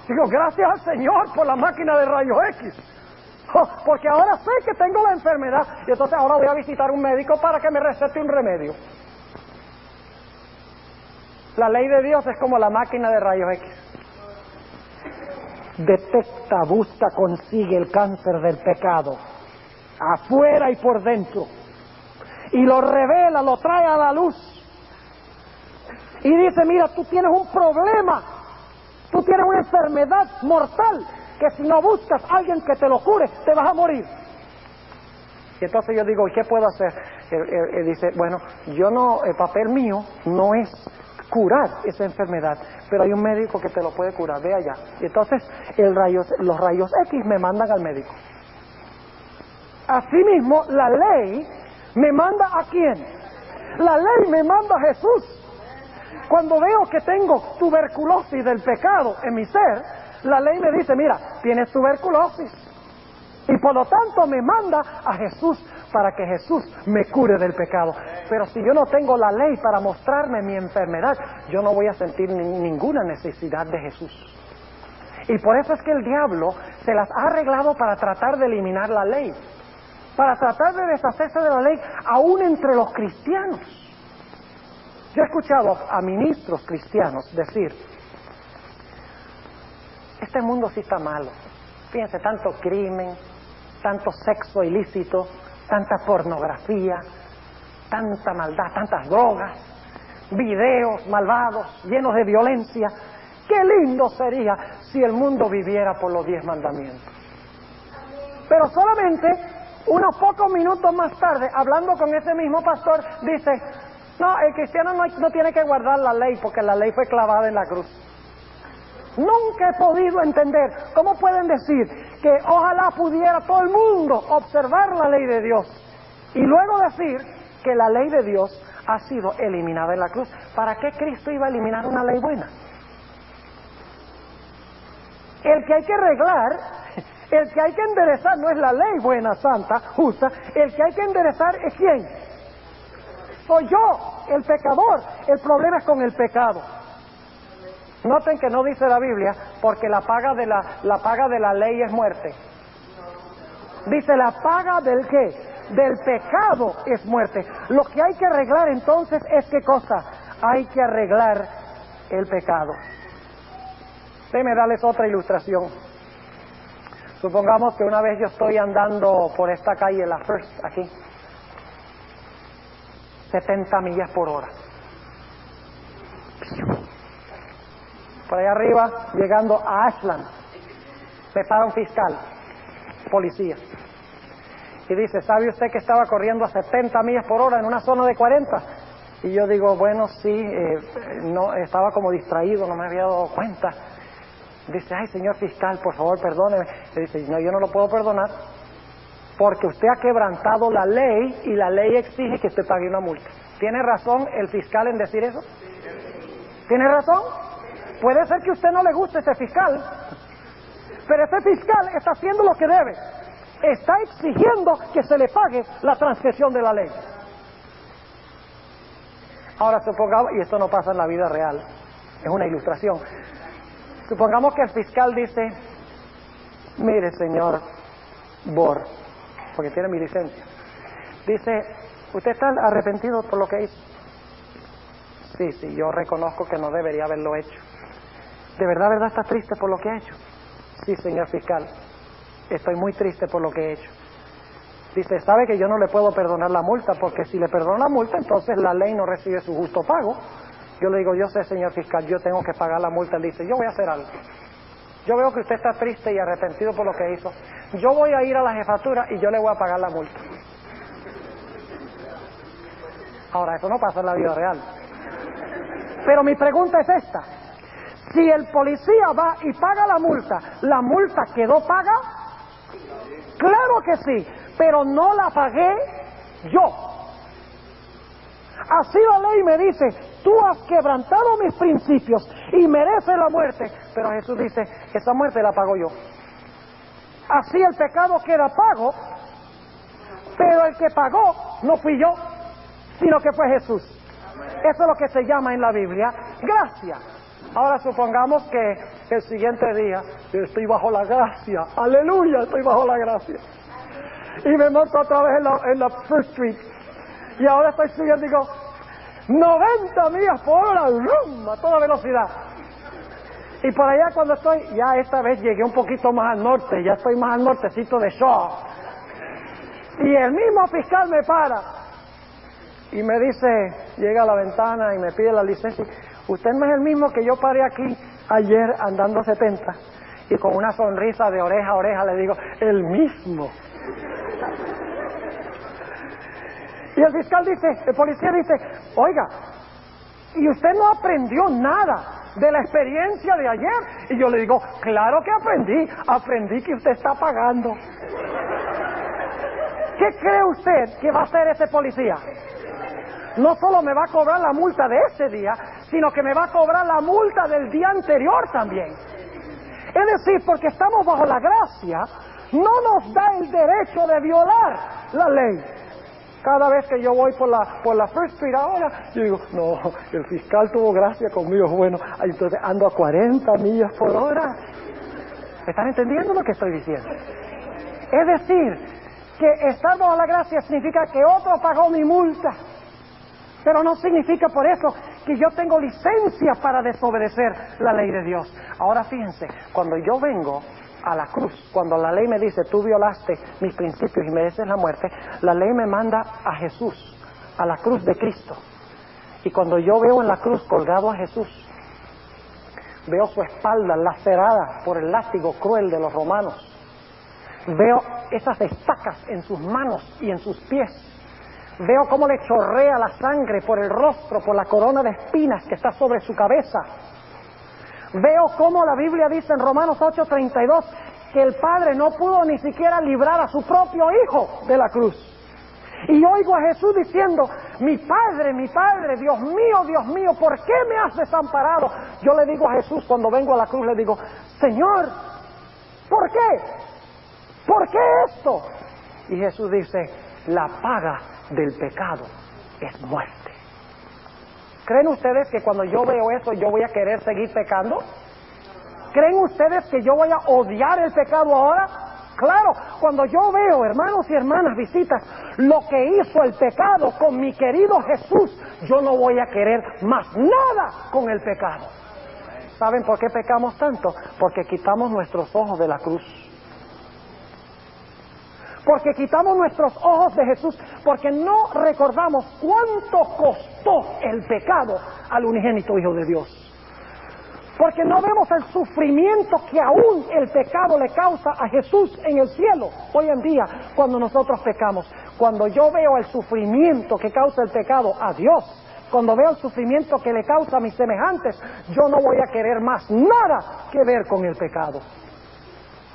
Digo, gracias al Señor por la máquina de rayos X. Porque ahora sé que tengo la enfermedad. Y entonces ahora voy a visitar un médico para que me recete un remedio. La ley de Dios es como la máquina de rayos X. Detecta, busca, consigue el cáncer del pecado, afuera y por dentro. Y lo revela, lo trae a la luz. Y dice, mira, tú tienes un problema. Tú tienes una enfermedad mortal que si no buscas a alguien que te lo cure, te vas a morir. Y entonces yo digo, ¿y qué puedo hacer? Él dice, bueno, el papel mío no es curar esa enfermedad, pero hay un médico que te lo puede curar, ve allá. Y entonces los rayos X me mandan al médico. Asimismo, la ley me manda ¿a quién? La ley me manda a Jesús. Cuando veo que tengo tuberculosis del pecado en mi ser, la ley me dice, mira, tienes tuberculosis. Y por lo tanto me manda a Jesús para que Jesús me cure del pecado. Pero si yo no tengo la ley para mostrarme mi enfermedad, yo no voy a sentir ninguna necesidad de Jesús. Y por eso es que el diablo se las ha arreglado para tratar de eliminar la ley, para tratar de deshacerse de la ley aún entre los cristianos. Yo he escuchado a ministros cristianos decir, este mundo sí está malo. Fíjense, tanto crimen, tanto sexo ilícito, tanta pornografía, tanta maldad, tantas drogas, videos malvados, llenos de violencia. Qué lindo sería si el mundo viviera por los 10 mandamientos. Pero solamente unos pocos minutos más tarde, hablando con ese mismo pastor, dice, no, el cristiano no tiene que guardar la ley porque la ley fue clavada en la cruz. Nunca he podido entender cómo pueden decir que ojalá pudiera todo el mundo observar la ley de Dios y luego decir que la ley de Dios ha sido eliminada en la cruz. ¿Para qué Cristo iba a eliminar una ley buena? El que hay que arreglar, el que hay que enderezar no es la ley buena, santa, justa. El que hay que enderezar es ¿quién? Soy yo, el pecador. El problema es con el pecado. Noten que no dice la Biblia, porque la paga de la ley es muerte. Dice, la paga del ¿qué? Del pecado es muerte. Lo que hay que arreglar entonces es ¿qué cosa? Hay que arreglar el pecado. Déjenme darles otra ilustración. Supongamos que una vez yo estoy andando por esta calle, la First, aquí, 70 millas por hora. Por allá arriba, llegando a Ashland, me para un fiscal, policía, y dice, ¿sabe usted que estaba corriendo a 70 millas por hora en una zona de 40? Y yo digo, bueno, sí, no, estaba como distraído, no me había dado cuenta. Dice, ay, señor fiscal, por favor, perdóneme. Le dice, no, yo no lo puedo perdonar, porque usted ha quebrantado la ley, y la ley exige que usted pague una multa. ¿Tiene razón el fiscal en decir eso? ¿Tiene razón? Puede ser que a usted no le guste ese fiscal, pero ese fiscal está haciendo lo que debe. Está exigiendo que se le pague la transgresión de la ley. Ahora supongamos, y esto no pasa en la vida real, es una ilustración. Supongamos que el fiscal dice, mire señor Bor, porque tiene mi licencia, dice, ¿usted está arrepentido por lo que hizo? Sí, yo reconozco que no debería haberlo hecho. ¿De verdad está triste por lo que ha hecho? Sí, señor fiscal, estoy muy triste por lo que he hecho. Dice, ¿sabe que yo no le puedo perdonar la multa? Porque si le perdono la multa, entonces la ley no recibe su justo pago. Yo le digo, yo sé, señor fiscal, yo tengo que pagar la multa. Él dice, yo voy a hacer algo. Yo veo que usted está triste y arrepentido por lo que hizo. Yo voy a ir a la jefatura y yo le voy a pagar la multa. Ahora, eso no pasa en la vida real. Pero mi pregunta es esta. Si el policía va y paga ¿la multa quedó paga? Claro que sí, pero no la pagué yo. Así la ley me dice, tú has quebrantado mis principios y mereces la muerte. Pero Jesús dice, esa muerte la pago yo. Así el pecado queda pago, pero el que pagó no fui yo, sino que fue Jesús. Eso es lo que se llama en la Biblia gracia. Ahora supongamos que el siguiente día yo estoy bajo la gracia, aleluya, estoy bajo la gracia, y me monto otra vez en la First Street, y ahora estoy subiendo y digo 90 millas por hora, ¡rum!, a toda velocidad, y por allá cuando estoy, ya esta vez llegué un poquito más al norte, ya estoy más al nortecito de Shaw, y el mismo fiscal me para y me dice, llega a la ventana y me pide la licencia. Usted no es el mismo que yo paré aquí ayer andando 70. Y con una sonrisa de oreja a oreja le digo, el mismo. Y el fiscal dice, el policía dice, oiga, ¿y usted no aprendió nada de la experiencia de ayer? Y yo le digo, claro que aprendí que usted está pagando. ¿Qué cree usted que va a hacer ese policía? No solo me va a cobrar la multa de ese día, sino que me va a cobrar la multa del día anterior también. Es decir, porque estamos bajo la gracia, no nos da el derecho de violar la ley. Cada vez que yo voy por la First Street ahora, yo digo, no, el fiscal tuvo gracia conmigo, bueno, entonces ando a 40 millas por hora. ¿Están entendiendo lo que estoy diciendo? Es decir, que estar bajo la gracia significa que otro pagó mi multa. Pero no significa por eso que yo tengo licencia para desobedecer la ley de Dios. Ahora fíjense, cuando yo vengo a la cruz, cuando la ley me dice, tú violaste mis principios y mereces la muerte, la ley me manda a Jesús, a la cruz de Cristo. Y cuando yo veo en la cruz colgado a Jesús, veo su espalda lacerada por el látigo cruel de los romanos. Veo esas estacas en sus manos y en sus pies. Veo cómo le chorrea la sangre por el rostro, por la corona de espinas que está sobre su cabeza. Veo cómo la Biblia dice en Romanos 8:32 que el Padre no pudo ni siquiera librar a su propio Hijo de la cruz. Y oigo a Jesús diciendo, mi Padre, Dios mío, ¿por qué me has desamparado? Yo le digo a Jesús cuando vengo a la cruz, le digo, Señor, ¿por qué? ¿Por qué esto? Y Jesús dice, la paga del pecado es muerte. ¿Creen ustedes que cuando yo veo eso yo voy a querer seguir pecando? ¿Creen ustedes que yo voy a odiar el pecado ahora? Claro, cuando yo veo, hermanos y hermanas, visitas, lo que hizo el pecado con mi querido Jesús, yo no voy a querer más nada con el pecado. ¿Saben por qué pecamos tanto? Porque quitamos nuestros ojos de la cruz. Porque quitamos nuestros ojos de Jesús, porque no recordamos cuánto costó el pecado al unigénito Hijo de Dios. Porque no vemos el sufrimiento que aún el pecado le causa a Jesús en el cielo. Hoy en día, cuando nosotros pecamos, cuando yo veo el sufrimiento que causa el pecado a Dios, cuando veo el sufrimiento que le causa a mis semejantes, yo no voy a querer más nada que ver con el pecado.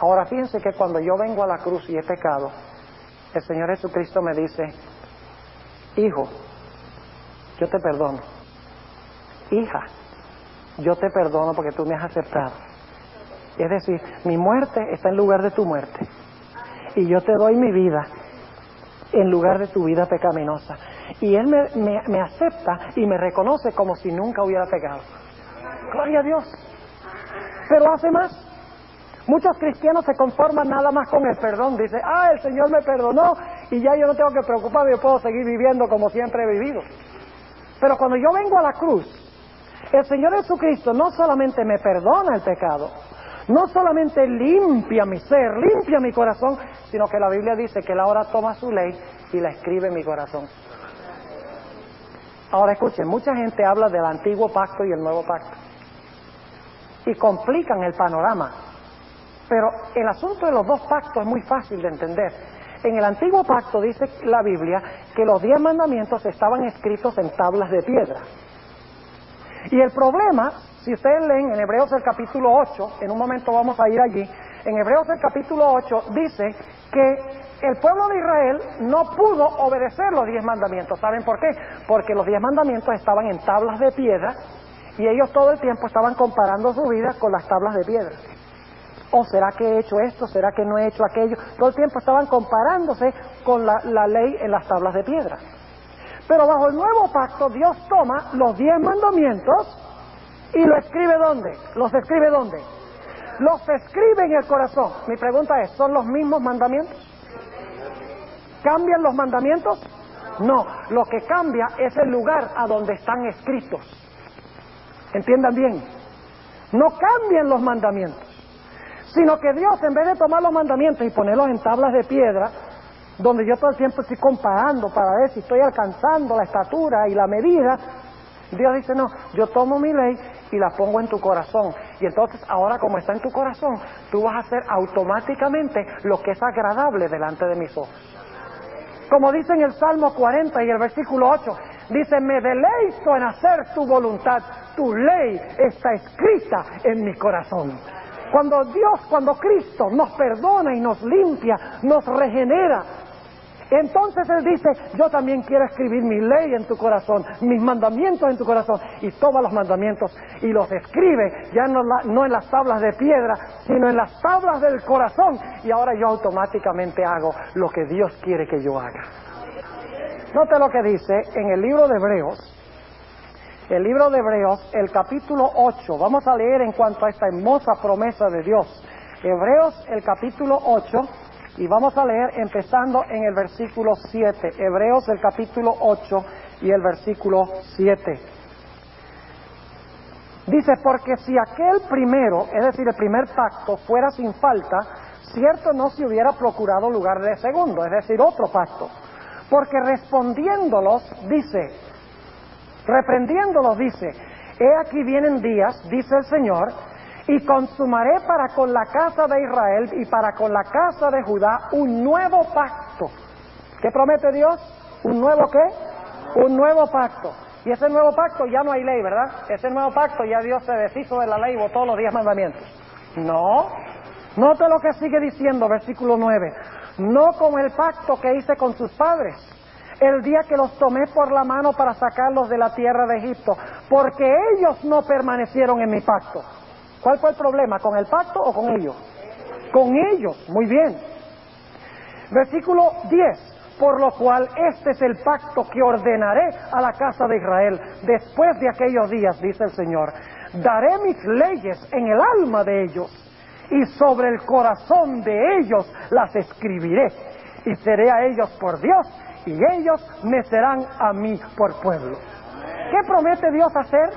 Ahora fíjense que cuando yo vengo a la cruz y he pecado, el Señor Jesucristo me dice: hijo, yo te perdono. Hija, yo te perdono porque tú me has aceptado. Es decir, mi muerte está en lugar de tu muerte. Y yo te doy mi vida en lugar de tu vida pecaminosa. Y Él me acepta y me reconoce como si nunca hubiera pecado. Gloria a Dios. Pero hace más. Muchos cristianos se conforman nada más con el perdón. Dicen: el Señor me perdonó y ya yo no tengo que preocuparme, yo puedo seguir viviendo como siempre he vivido. Pero cuando yo vengo a la cruz, el Señor Jesucristo no solamente me perdona el pecado, no solamente limpia mi ser, limpia mi corazón, sino que la Biblia dice que Él ahora toma su ley y la escribe en mi corazón. Ahora escuchen, mucha gente habla del antiguo pacto y el nuevo pacto y complican el panorama, pero el asunto de los dos pactos es muy fácil de entender. En el antiguo pacto dice la Biblia que los 10 mandamientos estaban escritos en tablas de piedra. Y el problema, si ustedes leen en Hebreos el capítulo 8, en un momento vamos a ir allí, en Hebreos el capítulo 8 dice que el pueblo de Israel no pudo obedecer los 10 mandamientos. ¿Saben por qué? Porque los 10 mandamientos estaban en tablas de piedra y ellos todo el tiempo estaban comparando su vida con las tablas de piedra. ¿O será que he hecho esto? ¿Será que no he hecho aquello? Todo el tiempo estaban comparándose con la ley en las tablas de piedra. Pero bajo el nuevo pacto, Dios toma los 10 mandamientos y lo escribe ¿dónde? ¿Los escribe dónde? Los escribe en el corazón. Mi pregunta es, ¿son los mismos mandamientos? ¿Cambian los mandamientos? No, lo que cambia es el lugar a donde están escritos. ¿Entiendan bien? No cambian los mandamientos, sino que Dios, en vez de tomar los mandamientos y ponerlos en tablas de piedra, donde yo todo el tiempo estoy comparando para ver si estoy alcanzando la estatura y la medida, Dios dice: no, yo tomo mi ley y la pongo en tu corazón. Y entonces ahora, como está en tu corazón, tú vas a hacer automáticamente lo que es agradable delante de mis ojos. Como dice en el Salmo 40 y el versículo 8, dice: me deleito en hacer tu voluntad, tu ley está escrita en mi corazón. Cuando Cristo nos perdona y nos limpia, nos regenera, entonces Él dice: yo también quiero escribir mi ley en tu corazón, mis mandamientos en tu corazón, y toma los mandamientos y los escribe, ya no en las tablas de piedra, sino en las tablas del corazón, y ahora yo automáticamente hago lo que Dios quiere que yo haga. Note lo que dice en el libro de Hebreos. El libro de Hebreos, el capítulo 8, vamos a leer en cuanto a esta hermosa promesa de Dios. Hebreos, el capítulo 8, y vamos a leer empezando en el versículo 7. Hebreos, el capítulo 8 y el versículo 7. Dice: porque si aquel primero, es decir, el primer pacto, fuera sin falta, cierto no se hubiera procurado lugar de segundo, es decir, otro pacto. Porque reprendiéndolos dice: he aquí vienen días, dice el Señor, y consumaré para con la casa de Israel y para con la casa de Judá un nuevo pacto. ¿Qué promete Dios? ¿Un nuevo qué? Un nuevo pacto. Y ese nuevo pacto ya no hay ley, ¿verdad? Ese nuevo pacto ya Dios se deshizo de la ley y botó los 10 mandamientos. No. Note lo que sigue diciendo, versículo 9. No como el pacto que hice con sus padres, el día que los tomé por la mano para sacarlos de la tierra de Egipto, porque ellos no permanecieron en mi pacto. ¿Cuál fue el problema? ¿Con el pacto o con ellos? Con ellos, muy bien. Versículo 10. Por lo cual este es el pacto que ordenaré a la casa de Israel después de aquellos días, dice el Señor. Daré mis leyes en el alma de ellos y sobre el corazón de ellos las escribiré, y seré a ellos por Dios, y ellos me serán a mí por pueblo. ¿Qué promete Dios hacer?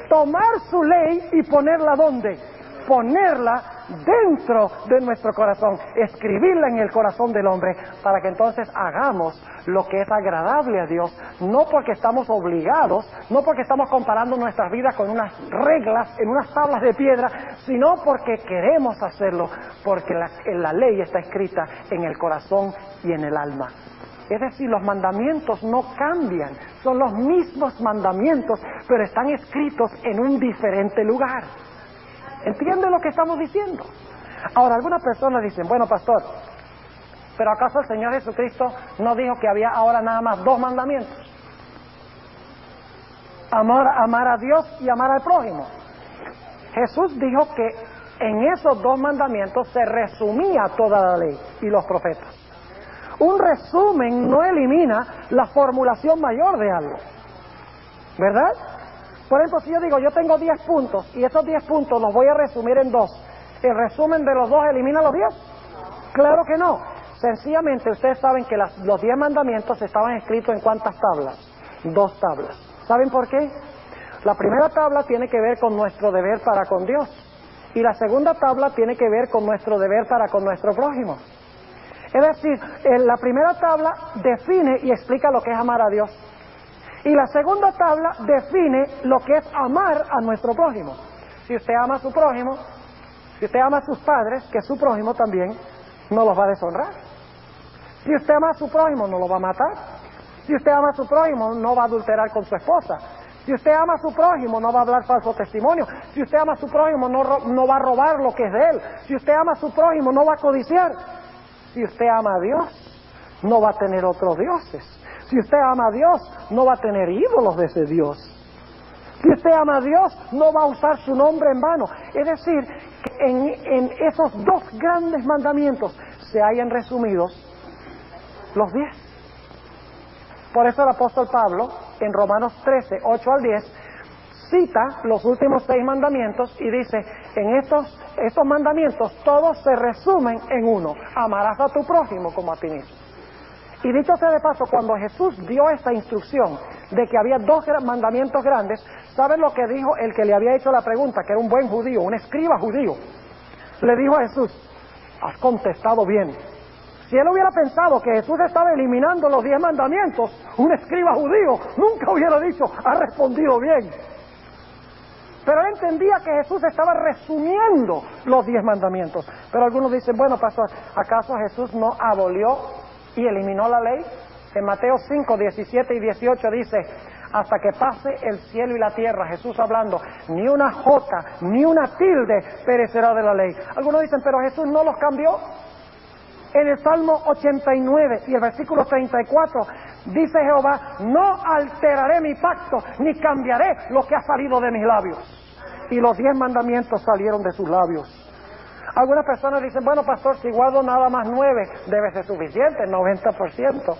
Tomar su ley y ponerla ¿dónde? Ponerla dentro de nuestro corazón, escribirla en el corazón del hombre, para que entonces hagamos lo que es agradable a Dios, no porque estamos obligados, no porque estamos comparando nuestras vidas con unas reglas en unas tablas de piedra, sino porque queremos hacerlo, porque la ley está escrita en el corazón y en el alma. Es decir, los mandamientos no cambian, son los mismos mandamientos, pero están escritos en un diferente lugar. ¿Entiende lo que estamos diciendo? Ahora, algunas personas dicen, bueno, pastor, ¿pero acaso el Señor Jesucristo no dijo que había ahora nada más 2 mandamientos? Amar a Dios y amar al prójimo. Jesús dijo que en esos 2 mandamientos se resumía toda la ley y los profetas. Un resumen no elimina la formulación mayor de algo, ¿verdad? Por ejemplo, si yo digo, yo tengo 10 puntos y esos 10 puntos los voy a resumir en 2, ¿el resumen de los 2 elimina los 10? Claro que no. Sencillamente, ustedes saben que los 10 mandamientos estaban escritos en ¿cuántas tablas? 2 tablas. ¿Saben por qué? La primera tabla tiene que ver con nuestro deber para con Dios, y la segunda tabla tiene que ver con nuestro deber para con nuestro prójimo. Es decir, la primera tabla define y explica lo que es amar a Dios, y la segunda tabla define lo que es amar a nuestro prójimo. Si usted ama a su prójimo, si usted ama a sus padres, que es su prójimo también, no los va a deshonrar. Si usted ama a su prójimo, no lo va a matar. Si usted ama a su prójimo, no va a adulterar con su esposa. Si usted ama a su prójimo, no va a hablar falso testimonio. Si usted ama a su prójimo, no va a robar lo que es de él. Si usted ama a su prójimo, no va a codiciar. Si usted ama a Dios, no va a tener otros dioses. Si usted ama a Dios, no va a tener ídolos de ese Dios. Si usted ama a Dios, no va a usar su nombre en vano. Es decir, que en esos 2 grandes mandamientos se hayan resumidos los 10. Por eso el apóstol Pablo, en Romanos 13, 8 al 10, cita los últimos 6 mandamientos y dice, en estos mandamientos todos se resumen en uno: amarás a tu prójimo como a ti mismo. Y dicho sea de paso, cuando Jesús dio esta instrucción de que había 2 mandamientos grandes, ¿saben lo que dijo el que le había hecho la pregunta, que era un buen judío, un escriba judío? Le dijo a Jesús, has contestado bien. Si él hubiera pensado que Jesús estaba eliminando los 10 mandamientos, un escriba judío nunca hubiera dicho, has respondido bien. Pero él entendía que Jesús estaba resumiendo los 10 mandamientos. Pero algunos dicen, bueno, pastor, ¿acaso Jesús no abolió y eliminó la ley? En Mateo 5, 17 y 18 dice, hasta que pase el cielo y la tierra, Jesús hablando, ni una jota, ni una tilde perecerá de la ley. Algunos dicen, pero Jesús no los cambió. En el Salmo 89 y el versículo 34 dice Jehová, no alteraré mi pacto, ni cambiaré lo que ha salido de mis labios. Y los 10 mandamientos salieron de sus labios. Algunas personas dicen, bueno, pastor, si guardo nada más 9, debe ser suficiente, 90%.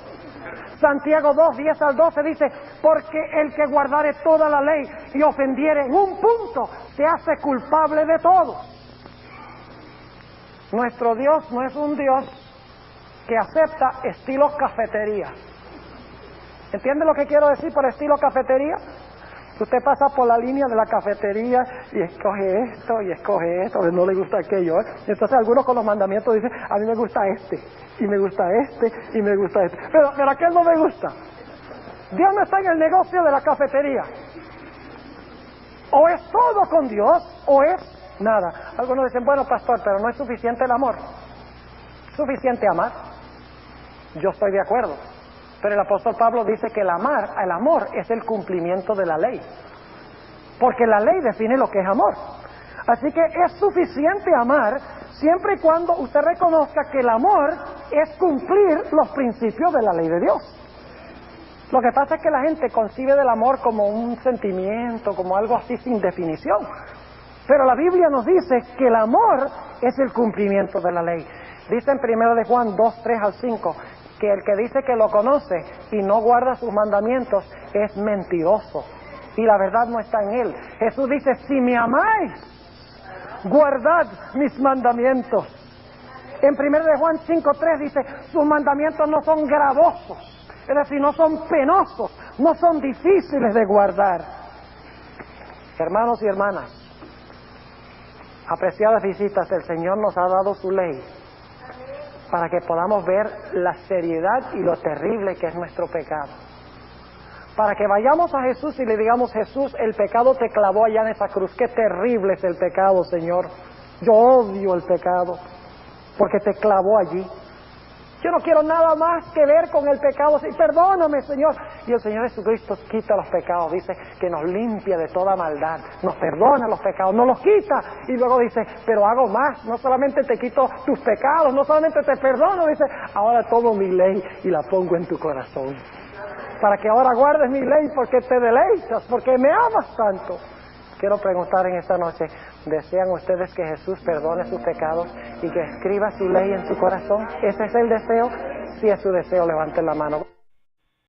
Santiago 2, 10 al 12 dice, porque el que guardare toda la ley y ofendiere en un punto, se hace culpable de todo. Nuestro Dios no es un Dios que acepta estilo cafetería. ¿Entiende lo que quiero decir por estilo cafetería? Usted pasa por la línea de la cafetería y escoge esto, no le gusta aquello. Entonces algunos con los mandamientos dicen, a mí me gusta este, y me gusta este, y me gusta este. Pero aquel no me gusta. Dios no está en el negocio de la cafetería. O es todo con Dios, o es nada. Algunos dicen, bueno, pastor, pero no es suficiente el amor. ¿Suficiente amar? Yo estoy de acuerdo. Pero el apóstol Pablo dice que el amor es el cumplimiento de la ley. Porque la ley define lo que es amor. Así que es suficiente amar siempre y cuando usted reconozca que el amor es cumplir los principios de la ley de Dios. Lo que pasa es que la gente concibe del amor como un sentimiento, como algo así sin definición. Pero la Biblia nos dice que el amor es el cumplimiento de la ley. Dice en 1 de Juan 2, 3 al 5, que el que dice que lo conoce y no guarda sus mandamientos es mentiroso, y la verdad no está en él. Jesús dice, si me amáis, guardad mis mandamientos. En 1 de Juan 5:3 dice, sus mandamientos no son gravosos, es decir, no son penosos, no son difíciles de guardar. Hermanos y hermanas, apreciadas visitas, el Señor nos ha dado su ley para que podamos ver la seriedad y lo terrible que es nuestro pecado. Para que vayamos a Jesús y le digamos, Jesús, el pecado te clavó allá en esa cruz. Qué terrible es el pecado, Señor. Yo odio el pecado porque te clavó allí. Yo no quiero nada más que ver con el pecado. Sí, perdóname, Señor. Y el Señor Jesucristo quita los pecados. Dice que nos limpia de toda maldad. Nos perdona los pecados, nos los quita. Y luego dice, pero hago más. No solamente te quito tus pecados, no solamente te perdono. Dice, ahora tomo mi ley y la pongo en tu corazón. Para que ahora guardes mi ley porque te deleitas, porque me amas tanto. Quiero preguntar en esta noche, ¿desean ustedes que Jesús perdone sus pecados y que escriba su ley en su corazón? ¿Ese es el deseo? Si es su deseo, levanten la mano.